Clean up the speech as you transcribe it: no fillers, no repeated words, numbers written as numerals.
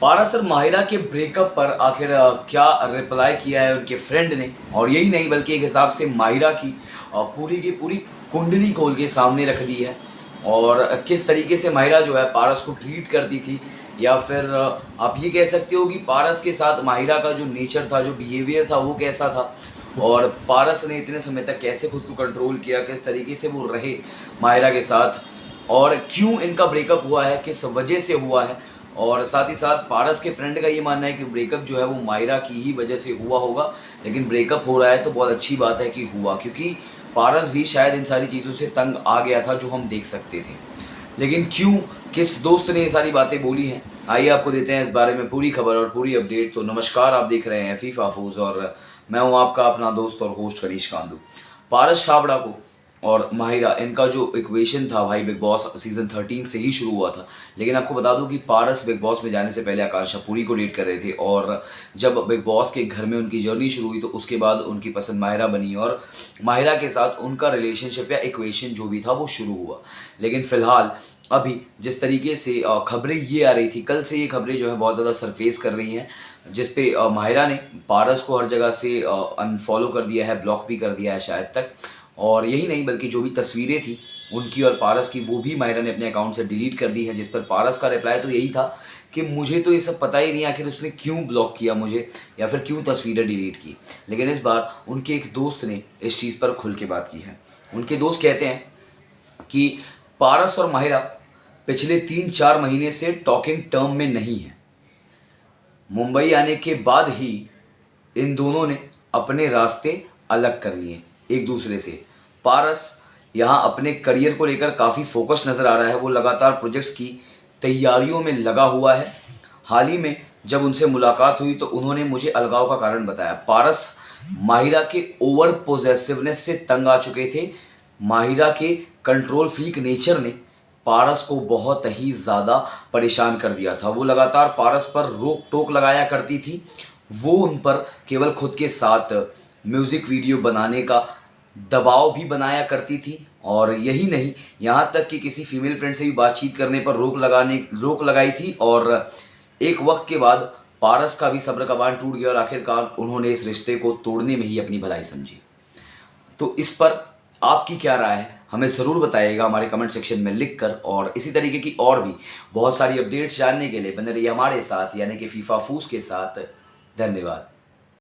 पारस और माहिरा के ब्रेकअप पर आखिर क्या रिप्लाई किया है उनके फ्रेंड ने, और यही नहीं बल्कि एक हिसाब से माहिरा की पूरी की पूरी कुंडली खोल के सामने रख दी है। और किस तरीके से माहिरा जो है पारस को ट्रीट करती थी, या फिर आप ये कह सकते हो कि पारस के साथ माहिरा का जो नेचर था, जो बिहेवियर था, वो कैसा था, और पारस ने इतने समय तक कैसे खुद को कंट्रोल किया, किस तरीके से वो रहे माहिरा के साथ, और क्यों इनका ब्रेकअप हुआ है, किस वजह से हुआ है। और साथ ही साथ पारस के फ्रेंड का ये मानना है कि ब्रेकअप जो है वो माहिरा की ही वजह से हुआ होगा, लेकिन ब्रेकअप हो रहा है तो बहुत अच्छी बात है कि हुआ, क्योंकि पारस भी शायद इन सारी चीज़ों से तंग आ गया था जो हम देख सकते थे। लेकिन क्यों, किस दोस्त ने ये सारी बातें बोली हैं, आइए आपको देते हैं इस बारे में पूरी खबर और पूरी अपडेट। तो नमस्कार, आप देख रहे हैं फीफा फूज और मैं हूं आपका अपना दोस्त और होस्ट करीश कांदू। पारस छाबड़ा को और माहिरा, इनका जो इक्वेशन था भाई बिग बॉस सीज़न 13 से ही शुरू हुआ था। लेकिन आपको बता दूं कि पारस बिग बॉस में जाने से पहले आकांक्षा पुरी को डेट कर रहे थे, और जब बिग बॉस के घर में उनकी जर्नी शुरू हुई तो उसके बाद उनकी पसंद माहिरा बनी और माहिरा के साथ उनका रिलेशनशिप या इक्वेशन जो भी था वो शुरू हुआ। लेकिन फ़िलहाल अभी जिस तरीके से खबरें ये आ रही थी, कल से ये खबरें जो है बहुत ज़्यादा सरफेस कर रही हैं, जिस पे माहिरा ने पारस को हर जगह से अनफॉलो कर दिया है, ब्लॉक भी कर दिया है शायद तक। और यही नहीं बल्कि जो भी तस्वीरें थी उनकी और पारस की, वो भी माहिरा ने अपने अकाउंट से डिलीट कर दी है, जिस पर पारस का रिप्लाई तो यही था कि मुझे तो ये सब पता ही नहीं आखिर उसने क्यों ब्लॉक किया मुझे, या फिर क्यों तस्वीरें डिलीट की। लेकिन इस बार उनके एक दोस्त ने इस चीज़ पर खुल के बात की है। उनके दोस्त कहते हैं कि पारस और माहिरा पिछले 3-4 महीने से टॉकिंग टर्म में नहीं है। मुंबई आने के बाद ही इन दोनों ने अपने रास्ते अलग कर लिए एक दूसरे से। पारस यहाँ अपने करियर को लेकर काफ़ी फोकस नज़र आ रहा है, वो लगातार प्रोजेक्ट्स की तैयारियों में लगा हुआ है। हाल ही में जब उनसे मुलाकात हुई तो उन्होंने मुझे अलगाव का कारण बताया। पारस माहिरा के ओवर पोजेसिवनेस से तंग आ चुके थे। माहिरा के कंट्रोल फ्रीक नेचर ने पारस को बहुत ही ज़्यादा परेशान कर दिया था। वो लगातार पारस पर रोक टोक लगाया करती थी। वो उन पर केवल खुद के साथ म्यूज़िक वीडियो बनाने का दबाव भी बनाया करती थी, और यही नहीं, यहाँ तक कि किसी फीमेल फ्रेंड से भी बातचीत करने पर रोक लगाई थी। और एक वक्त के बाद पारस का भी सब्र का बांध टूट गया और आखिरकार उन्होंने इस रिश्ते को तोड़ने में ही अपनी भलाई समझी। तो इस पर आपकी क्या राय है, हमें ज़रूर बताइएगा हमारे कमेंट सेक्शन में लिखकर। और इसी तरीके की और भी बहुत सारी अपडेट्स जानने के लिए बने रहिए हमारे साथ, यानी कि फीफा फूस के साथ। धन्यवाद।